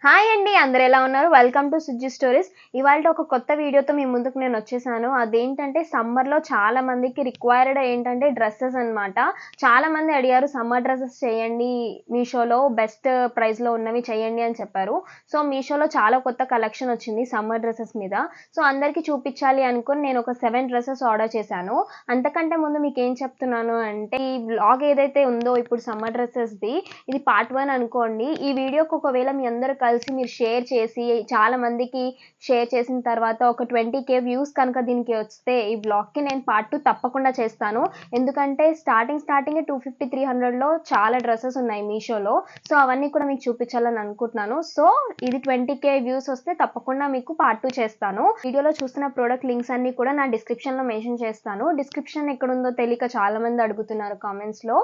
Hi అండి, అందరూ ఎలా ఉన్నారు? Welcome to Sujji stories. ఇవాళ ఒక కొత్త వీడియోతో మీ ముందుకు నేను వచ్చేసాను. అదేంటంటే సమ్మర్‌లో చాలా మందికి రిక్వైర్డ్ ఏంటంటే డ్రెసెస్ అనమాట. చాలా మంది అడిగారు సమ్మర్ డ్రెసెస్ చేయండి, మీషోలో బెస్ట్ ప్రైస్‌లో ఉన్నవి చేయండి అని చెప్పారు. సో మీషోలో చాలా కొత్త కలెక్షన్ వచ్చింది సమ్మర్ డ్రెసెస్ మీద. సో అందరికీ చూపించాలి అనుకుని నేను ఒక 7 డ్రెసెస్ ఆర్డర్ చేశాను. అంతకంటే ముందు మీకేం చెప్తున్నాను అంటే, ఈ వ్లాగ్ ఏదైతే ఉందో ఇప్పుడు సమ్మర్ డ్రెసెస్‌ది, ఇది పార్ట్ 1 అనుకోండి. ఈ వీడియోకి ఒకవేళ మీ అందరూ కలిసి మీరు షేర్ చేసి చాలా మందికి షేర్ చేసిన తర్వాత ఒక 20K వ్యూస్ కనుక దీనికి వస్తే ఈ బ్లాగ్కి నేను పార్ట్ 2 తప్పకుండా చేస్తాను. ఎందుకంటే స్టార్టింగ్ 250, 300లో చాలా డ్రెస్సెస్ ఉన్నాయి మీషోలో. సో అవన్నీ కూడా మీకు చూపించాలని అనుకుంటున్నాను. సో ఇది 20K వ్యూస్ వస్తే తప్పకుండా మీకు పార్ట్ 2 చేస్తాను. వీడియోలో చూస్తున్న ప్రోడక్ట్ లింక్స్ అన్ని కూడా నా డిస్క్రిప్షన్లో మెన్షన్ చేస్తాను. డిస్క్రిప్షన్ ఎక్కడుందో తెలియక చాలా మంది అడుగుతున్నారు కామెంట్స్లో.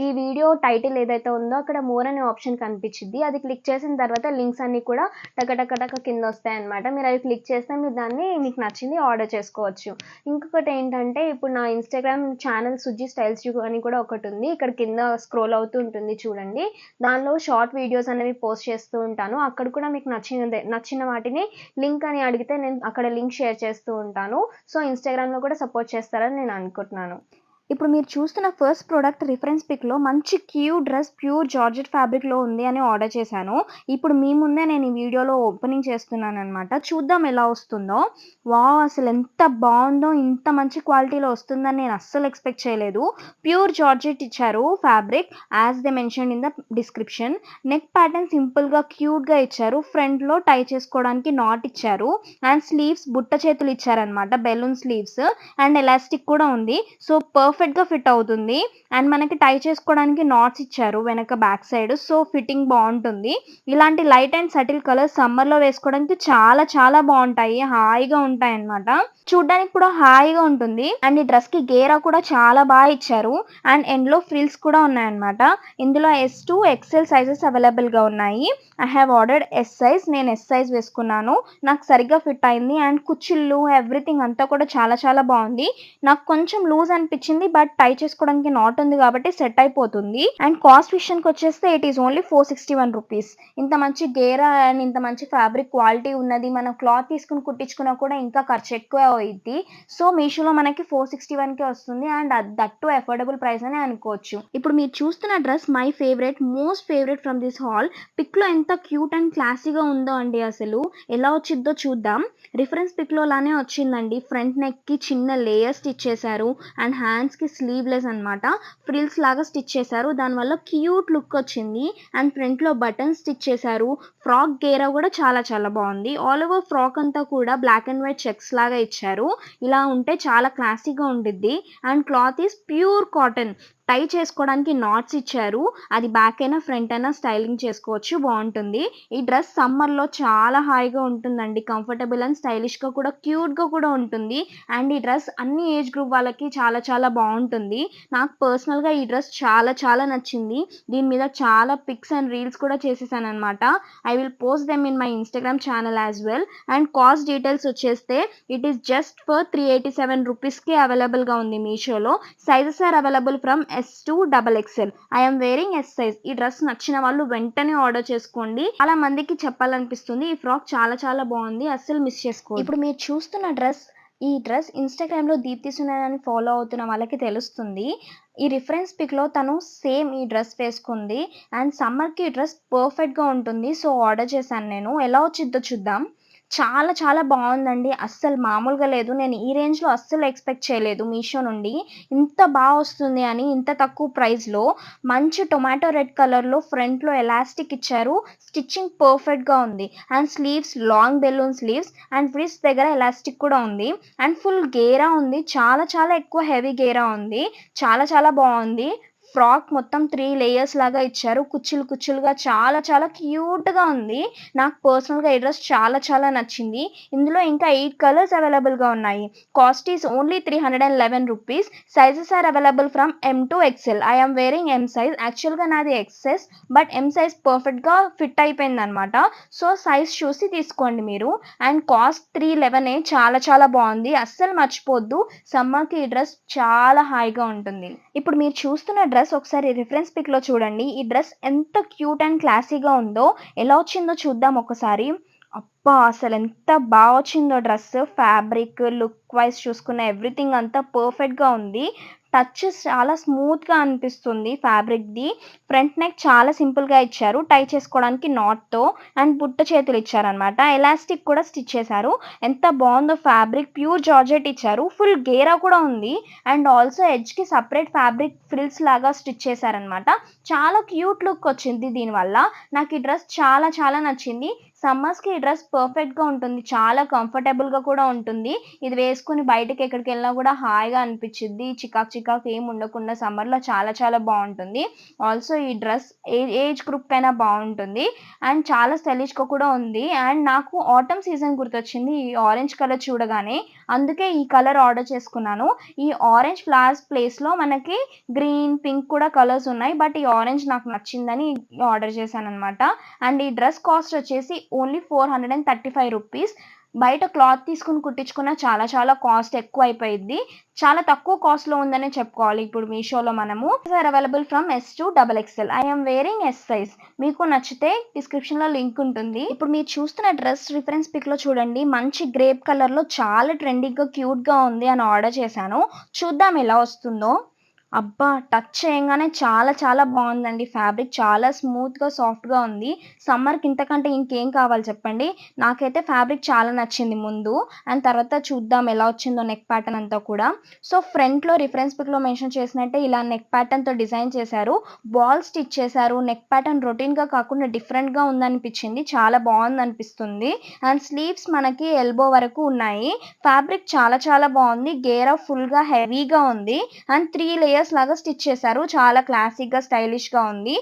ఈ వీడియో టైటిల్ ఏదైతే ఉందో అక్కడ మోర్ అనే ఆప్షన్ కనిపించింది. అది క్లిక్ చేసిన తర్వాత లింక్స్ అన్ని కూడా టక కింద వస్తాయన్నమాట. మీరు అవి క్లిక్ చేస్తే మీరు దాన్ని మీకు నచ్చింది ఆర్డర్ చేసుకోవచ్చు. ఇంకొకటి ఏంటంటే, ఇప్పుడు నా ఇన్స్టాగ్రామ్ ఛానల్ సుజ్జి స్టైల్స్ అని కూడా ఒకటి ఉంది. ఇక్కడ కింద స్క్రోల్ అవుతూ ఉంటుంది చూడండి. దానిలో షార్ట్ వీడియోస్ అనేవి పోస్ట్ చేస్తూ ఉంటాను. అక్కడ కూడా మీకు నచ్చిన వాటిని లింక్ అని అడిగితే నేను అక్కడ లింక్ షేర్ చేస్తూ ఉంటాను. సో ఇన్స్టాగ్రామ్లో కూడా సపోర్ట్ చేస్తారని నేను అనుకుంటున్నాను. ఇప్పుడు మీరు చూస్తున్న ఫస్ట్ ప్రోడక్ట్ రిఫరెన్స్ పిక్‌లో మంచి క్యూట్ డ్రెస్ ప్యూర్ జార్జెట్ ఫ్యాబ్రిక్‌లో ఉంది అని ఆర్డర్ చేశాను. ఇప్పుడు మీ ముందే నేను ఈ వీడియోలో ఓపెనింగ్ చేస్తున్నాననమాట. చూద్దాం ఎలా వస్తుందో. వావ్! అసలు ఎంత బావుందో! ఇంత మంచి క్వాలిటీలో వస్తుందని నేను అస్సలు ఎక్స్‌పెక్ట్ చేయలేదు. ప్యూర్ జార్జెట్ ఇచ్చారు fabric as they mentioned in the description. Neck pattern సింపుల్‌గా క్యూట్‌గా ఇచ్చారు. ఫ్రంట్‌లో టై చేసుకోవడానికి నాట్ ఇచ్చారు. అండ్ స్లీవ్స్ బుట్ట చేతులు ఇచ్చారనమాట. బెలూన్ స్లీవ్స్ అండ్ ఎలాస్టిక్ కూడా ఉంది. సో పర్ఫెక్ట్‌గా ఫిట్ అవుతుంది. అండ్ మనకి టై చేసుకోవడానికి నాట్స్ ఇచ్చారు వెనక బ్యాక్ సైడ్. సో ఫిట్టింగ్ బావుంటుంది. ఇలాంటి లైట్ అండ్ సటిల్ కలర్స్ సమ్మర్‌లో వేసుకోవడానికి చాలా చాలా బావుంటాయి. హాయిగా ఉంటాయన్నమాట. చూడ్డానికి కూడా హాయిగా ఉంటుంది. అండ్ ఈ డ్రెస్‌కి గేరా కూడా చాలా ఇచ్చారు. అండ్ ఎండ్‌లో ఫ్రిల్స్ కూడా ఉన్నాయన్నమాట. ఇందులో S2, XL సైజెస్ అవైలబుల్‌గా ఉన్నాయి. I have ordered S size. నేను S సైజ్ వేసుకున్నాను. నాకు సరిగ్గా ఫిట్ అయింది. అండ్ కుచ్చిళ్ళు ఎవ్రీథింగ్ అంతా కూడా చాలా చాలా బావుంది. నాకు కొంచెం లూజ్ అనిపించింది. బట్ టై చేసుకోవడానికి నాట్ ఉంది కాబట్టి సెట్ అయిపోతుంది. అండ్ కాస్ట్ విషయానికి వచ్చేస్తే ఇట్ ఈస్ ఓన్లీ 461 రూపీస్. ఇంత మంచి గేరా అండ్ ఇంత మంచి ఫ్యాబ్రిక్ క్వాలిటీ ఉన్నది మనం క్లాత్ తీసుకుని కుట్టించుకున్నా కూడా ఇంకా ఖర్చు ఎక్కువ అవుద్ది. సో మీషోలో మనకి 461కే వస్తుంది. And that to affordable price అని అనుకోవచ్చు. ఇప్పుడు మీరు చూస్తున్న dress my favourite, most favourite from this haul. పిక్‌లో ఎంత క్యూట్ అండ్ క్లాసీగా ఉందో అండి. అసలు ఎలా వచ్చిద్దో చూద్దాం. రిఫరెన్స్ పిక్‌లో లానే వచ్చిందండి. ఫ్రంట్ నెక్‌కి చిన్న లేయర్ స్టిచ్ చేశారు. అండ్ హ్యాండ్స్‌కి స్లీవ్‌లెస్ అనమాట. ఫ్రిల్స్ లాగా స్టిచ్ చేశారు. దానివల్ల క్యూట్ లుక్ వచ్చింది. అండ్ ఫ్రంట్‌లో బటన్స్ స్టిచ్ చేశారు. ఫ్రాక్ గేరా కూడా చాలా చాలా బావుంది. ఆల్ ఓవర్ ఫ్రాక్ అంతా కూడా బ్లాక్ అండ్ వైట్ చెక్స్ లాగా ఇచ్చారు. ఇలా ఉంటే చాలా క్లాసీగా ఉండిద్ది. And cloth is pure cotton. Tie చేసుకోవడానికి నాట్స్ ఇచ్చారు. అది బ్యాక్ అయినా ఫ్రంట్ అయినా స్టైలింగ్ చేసుకోవచ్చు. బావుంటుంది. ఈ డ్రెస్ సమ్మర్‌లో చాలా హాయిగా ఉంటుందండి. కంఫర్టబుల్ అండ్ స్టైలిష్‌గా కూడా క్యూట్‌గా కూడా ఉంటుంది. అండ్ ఈ డ్రెస్ అన్ని ఏజ్ గ్రూప్ వాళ్ళకి చాలా చాలా బావుంటుంది. నాకు పర్సనల్‌గా ఈ డ్రెస్ చాలా చాలా నచ్చింది. దీని మీద చాలా పిక్స్ అండ్ రీల్స్ కూడా చేసేసాననమాట. I will post them in my Instagram channel as well. And cost details వచ్చేస్తే ఇట్ ఈస్ జస్ట్ ఫర్ 387 రూపీస్‌కి అవైలబుల్‌గా ఉంది మీషోలో. Sizes are available from S to XXL. I am wearing S size. ఈ dress నచ్చిన వాళ్ళు వెంటనే ఆర్డర్ చేసుకోండి. చాలా మందికి చెప్పాలనిపిస్తుంది. ఈ ఫ్రాక్ చాలా చాలా బావుంది. అస్సలు మిస్ చేసుకోవద్దు. ఇప్పుడు మీరు చూస్తున్న ఈ డ్రెస్ ఇన్‌స్టాగ్రామ్‌లో దీప్తి సునయన అని ఫాలో అవుతున్న వాళ్ళకి తెలుస్తుంది. ఈ రిఫరెన్స్ పిక్‌లో తను సేమ్ ఈ డ్రెస్ వేసుకుంది. అండ్ సమ్మర్‌కి ఈ డ్రెస్ పర్ఫెక్ట్‌గా ఉంటుంది. సో ఆర్డర్ చేశాను నేను. ఎలా వచ్చిద్దో చూద్దాం. చాలా చాలా బావుందండి. అస్సలు మామూలుగా లేదు. నేను ఈ రేంజ్‌లో అస్సలు ఎక్స్‌పెక్ట్ చేయలేదు మీషో నుండి. ఇంత వస్తుంది అని, ఇంత తక్కువ ప్రైస్‌లో. మంచి టొమాటో రెడ్ కలర్‌లో ఫ్రంట్‌లో ఎలాస్టిక్ ఇచ్చారు. స్టిచ్చింగ్ పర్ఫెక్ట్‌గా ఉంది. And sleeves long balloon sleeves and wrist దగ్గర ఎలాస్టిక్ కూడా ఉంది. అండ్ ఫుల్ గేరా ఉంది. చాలా చాలా ఎక్కువ హెవీ గేరా ఉంది. చాలా చాలా బావుంది. ఫ్రాక్ మొత్తం 3 లేయర్స్ లాగా ఇచ్చారు. కుచ్చులుగా చాలా చాలా క్యూట్‌గా ఉంది. నాకు పర్సనల్‌గా ఈ డ్రెస్ చాలా చాలా నచ్చింది. ఇందులో ఇంకా 8 కలర్స్ అవైలబుల్‌గా ఉన్నాయి. Cost is only 311 rupees. Sizes are available from M to XL. I am wearing M size. యాక్చువల్‌గా నాది XS. బట్ M సైజ్ పర్ఫెక్ట్‌గా ఫిట్ అయిపోయిందనమాట. సో సైజ్ చూసి తీసుకోండి మీరు. అండ్ కాస్ట్ 311 చాలా చాలా బావుంది. అస్సలు మర్చిపోవద్దు. సమ్మర్‌కి ఈ డ్రెస్ చాలా హాయిగా ఉంటుంది. ఇప్పుడు మీరు చూస్తున్న డ్రెస్ ఒకసారి రిఫరెన్స్ పిక్లో చూడండి. ఈ డ్రెస్ ఎంత క్యూట్ అండ్ క్లాసీగా ఉందో. ఎలా వచ్చిందో చూద్దాం ఒకసారి. అబ్బా! అసలు ఎంత బాగా వచ్చిందో డ్రెస్. ఫ్యాబ్రిక్, లుక్ వైజ్ చూసుకున్న ఎవ్రీథింగ్ అంతా పర్ఫెక్ట్గా ఉంది. టచ్ చాలా స్మూత్గా అనిపిస్తుంది ఫ్యాబ్రిక్ది. ఫ్రంట్ నెక్ చాలా సింపుల్గా ఇచ్చారు, టై చేసుకోవడానికి నాట్తో. అండ్ బుట్ట చేతులు ఇచ్చారనమాట. ఎలాస్టిక్ కూడా స్టిచ్ చేశారు. ఎంత బాగుందో ఫ్యాబ్రిక్. ప్యూర్ జార్జెట్ ఇచ్చారు. ఫుల్ గేరా కూడా ఉంది. అండ్ ఆల్సో ఎడ్జ్కి సపరేట్ ఫ్యాబ్రిక్ ఫ్రిల్స్ లాగా స్టిచ్ చేశారనమాట. చాలా క్యూట్ లుక్ వచ్చింది దీనివల్ల. నాకు ఈ డ్రెస్ చాలా చాలా నచ్చింది. సమ్మర్స్కి ఈ డ్రెస్ పర్ఫెక్ట్గా ఉంటుంది. చాలా కంఫర్టబుల్గా కూడా ఉంటుంది. ఇది వేసుకుని బయటకి ఎక్కడికి వెళ్ళినా కూడా హాయిగా అనిపించిద్ది. చికాకు చికాకు ఏం ఉండకుండా సమ్మర్లో చాలా చాలా బాగుంటుంది. ఆల్సో ఈ డ్రెస్ ఏజ్ గ్రూప్ కైనా బాగుంటుంది. అండ్ చాలా స్టైలిష్గా కూడా ఉంది. అండ్ నాకు ఆటమ్ సీజన్ గుర్తొచ్చింది ఈ ఆరెంజ్ కలర్ చూడగానే. అందుకే ఈ కలర్ ఆర్డర్ చేసుకున్నాను. ఈ ఆరెంజ్ ఫ్లవర్స్ ప్లేస్లో మనకి గ్రీన్, పింక్ కూడా కలర్స్ ఉన్నాయి. బట్ ఈ ఆరెంజ్ నాకు నచ్చిందని ఆర్డర్ చేశాను అనమాట. అండ్ ఈ డ్రెస్ కాస్ట్ వచ్చేసి ఓన్లీ 435 రూపీస్. బయట క్లాత్ తీసుకుని కుట్టించుకున్న చాలా చాలా కాస్ట్ ఎక్కువ అయిపోయింది. చాలా తక్కువ కాస్ట్లో ఉందనే చెప్పుకోవాలి ఇప్పుడు మీషోలో మనము. Available from S to XXL. I am wearing S size. మీకు నచ్చితే డిస్క్రిప్షన్లో లింక్ ఉంటుంది. ఇప్పుడు మీరు చూస్తున్న డ్రెస్ రిఫరెన్స్ పిక్లో చూడండి. మంచి గ్రేప్ కలర్లో చాలా ట్రెండింగ్గా క్యూట్గా ఉంది అని ఆర్డర్ చేశాను. చూద్దాం ఎలా వస్తుందో. అబ్బా! టచ్ చేయంగానే చాలా చాలా బాగుందండి. ఫ్యాబ్రిక్ చాలా స్మూత్‌గా, సాఫ్ట్‌గా ఉంది. సమ్మర్‌కి ఇంతకంటే ఇంకేం కావాలి చెప్పండి. నాకైతే ఫ్యాబ్రిక్ చాలా నచ్చింది ముందు. అండ్ తర్వాత చూద్దాం ఎలా వచ్చిందో నెక్ ప్యాటర్న్ అంతా కూడా. సో, ఫ్రంట్‌లో రిఫరెన్స్ పిక్‌లో మెన్షన్ చేసినట్టే ఇలా నెక్ ప్యాటర్న్‌తో డిజైన్ చేశారు. బాల్ స్టిచ్ చేశారు. నెక్ ప్యాటర్న్ రొటీన్‌గా కాకుండా డిఫరెంట్‌గా ఉందనిపించింది. చాలా బాగుందనిపిస్తుంది. అండ్ స్లీవ్స్ మనకి ఎల్బో వరకు ఉన్నాయి. ఫ్యాబ్రిక్ చాలా చాలా బాగుంది. గేరా ఫుల్‌గా హెవీగా ఉంది. అండ్ 3 లేయర్స్ లాగా స్టిచ్ చేశారు. చాలా క్లాసిక్‌గా, స్టైలిష్‌గా ఉంది.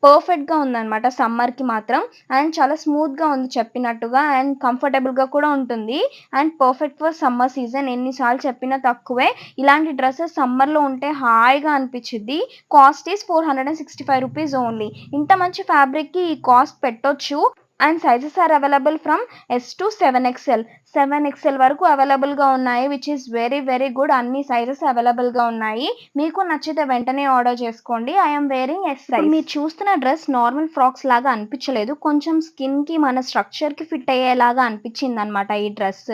పర్ఫెక్ట్‌గా ఉందనమాట సమ్మర్‌కి మాత్రం. అండ్ చాలా స్మూత్‌గా ఉంది చెప్పినట్టుగా. అండ్ కంఫర్టబుల్‌గా కూడా ఉంటుంది. And perfect for summer season. ఎన్నిసార్లు చెప్పినా తక్కువే. ఇలాంటి డ్రెసెస్ సమ్మర్‌లో ఉంటే హాయిగా అనిపించిద్ది. Cost is 465 rupees only. ఇంత మంచి ఫ్యాబ్రిక్‌కి ఈ కాస్ట్ పెట్టొచ్చు. And sizes are available from S to 7XL. 7XL వరకు అవైలబుల్‌గా ఉన్నాయి. Which is very very good. అన్ని సైజెస్ అవైలబుల్‌గా ఉన్నాయి. మీకు నచ్చితే వెంటనే ఆర్డర్ చేసుకోండి. I am wearing S size. మీరు చూస్తున్న డ్రెస్ నార్మల్ ఫ్రాక్స్ లాగా అనిపించలేదు. కొంచెం స్కిన్‌కి, మన స్ట్రక్చర్‌కి ఫిట్ అయ్యేలాగా అనిపించిందనమాట ఈ డ్రెస్.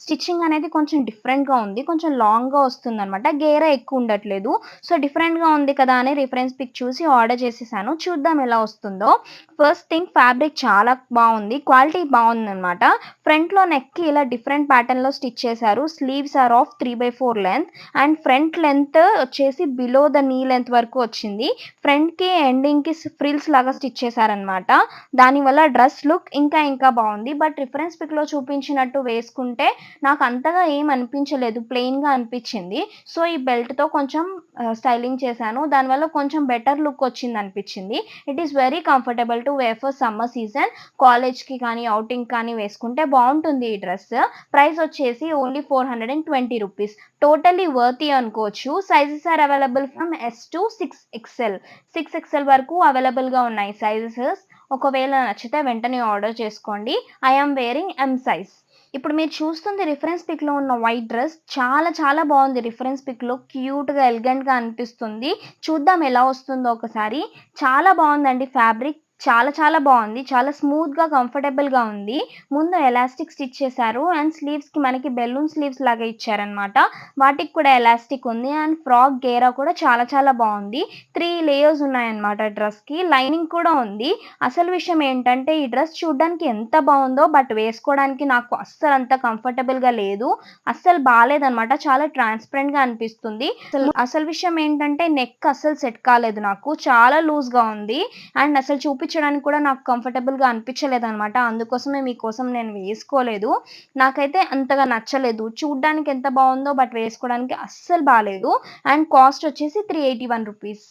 స్టిచ్చింగ్ అనేది కొంచెం డిఫరెంట్‌గా ఉంది. కొంచెం లాంగ్‌గా వస్తుందనమాట. గేరా ఎక్కువ ఉండట్లేదు. సో, డిఫరెంట్‌గా ఉంది కదా అని రిఫరెన్స్ పిక్ చూసి ఆర్డర్ చేసేసాను. చూద్దాం ఎలా వస్తుందో. ఫస్ట్ థింగ్ ఫ్యాబ్రిక్ చాలా బాగుంది. క్వాలిటీ బాగుందనమాట. ఫ్రంట్లో నెక్కి ఇలా డిఫరెంట్ ప్యాటర్న్‌లో స్టిచ్ చేశారు. Sleeves are of 3/4 length. And front length వచ్చేసి బిలో ద నీ లెంత్ వరకు వచ్చింది. ఫ్రంట్‌కి ఎండింగ్‌కి ఫ్రిల్స్ లాగా స్టిచ్ చేశారనమాట. దానివల్ల డ్రెస్ లుక్ ఇంకా ఇంకా బాగుంది. బట్ రిఫరెన్స్ పిక్‌లో చూపించినట్టు వేసుకుంటే నాకు అంతగా ఏం అనిపించలేదు. ప్లెయిన్‌గా అనిపించింది. సో, ఈ బెల్ట్‌తో కొంచెం స్టైలింగ్ చేశాను. దానివల్ల కొంచెం బెటర్ లుక్ వచ్చిందనిపించింది. It is very comfortable to wear for summer season. కాలేజ్‌కి కానీ, ఔటింగ్ కానీ వేసుకుంటే బాగుంటుంది ఈ డ్రెస్. ప్రైస్ వచ్చేసి ఓన్లీ 420 రూపీస్. టోటల్లీ వర్తీ అనుకోవచ్చు. Sizes are available from S to 6XL. 6XL వరకు అవైలబుల్‌గా ఉన్నాయి సైజెస్. ఒకవేళ నచ్చితే వెంటనే ఆర్డర్ చేసుకోండి. I am wearing M size. ఇప్పుడు మీరు చూస్తుంది రిఫరెన్స్ పిక్‌లో ఉన్న వైట్ డ్రెస్. చాలా చాలా బాగుంది రిఫరెన్స్ పిక్‌లో. క్యూట్‌గా, ఎలిగెంట్‌గా అనిపిస్తుంది. చూద్దాం ఎలా వస్తుందో ఒకసారి. చాలా బాగుందండి ఫ్యాబ్రిక్. చాలా చాలా బాగుంది. చాలా స్మూత్‌గా, కంఫర్టబుల్‌గా ఉంది. ముందు ఎలాస్టిక్ స్టిచ్ చేశారు. అండ్ స్లీవ్స్‌కి మనకి బెలూన్ స్లీవ్స్ లాగా ఇచ్చారనమాట. వాటికి కూడా ఎలాస్టిక్ ఉంది. అండ్ ఫ్రాక్ గేరా కూడా చాలా చాలా బాగుంది. 3 లేయర్స్ ఉన్నాయన్నమాట డ్రెస్‌కి. లైనింగ్ కూడా ఉంది. అసలు విషయం ఏంటంటే ఈ డ్రెస్ చూడ్డానికి ఎంత బాగుందో, బట్ వేసుకోవడానికి నాకు అస్సలు అంత కంఫర్టబుల్‌గా లేదు. అస్సలు బాలేదనమాట. చాలా ట్రాన్స్‌పరెంట్‌గా అనిపిస్తుంది. అసలు విషయం ఏంటంటే నెక్ అస్సలు సెట్ కాలేదు నాకు. చాలా లూజ్‌గా ఉంది. అండ్ అసలు చూపించడానికి కూడా నాకు కంఫర్టబుల్‌గా అనిపించలేదనమాట. అందుకోసమే మీకోసం నేను వేసుకోలేదు. నాకైతే అంతగా నచ్చలేదు. చూడ్డానికి ఎంత బాగుందో, బట్ వేసుకోవడానికి అస్సలు బాలేదు. అండ్ కాస్ట్ వచ్చేసి 381 రూపీస్.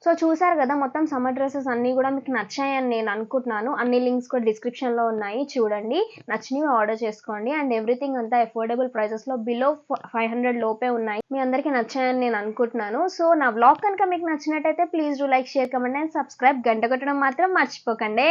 సో చూసారు కదా, మొత్తం సమ్మర్ డ్రెస్సెస్ అన్నీ కూడా మీకు నచ్చాయని నేను అనుకుంటున్నాను. అన్ని లింక్స్ కూడా డిస్క్రిప్షన్లో ఉన్నాయి, చూడండి. నచ్చినవి ఆర్డర్ చేసుకోండి. అండ్ ఎవ్రీథింగ్ అంతా అఫోర్డబుల్ ప్రైసెస్లో బిలో 500 లోపే ఉన్నాయి. మీ అందరికీ నచ్చాయని నేను అనుకుంటున్నాను. సో నా వ్లాగ్ కనుక మీకు నచ్చినట్టయితే please do like, share, comment and subscribe. గంట కొట్టడం మాత్రం మర్చిపోకండి.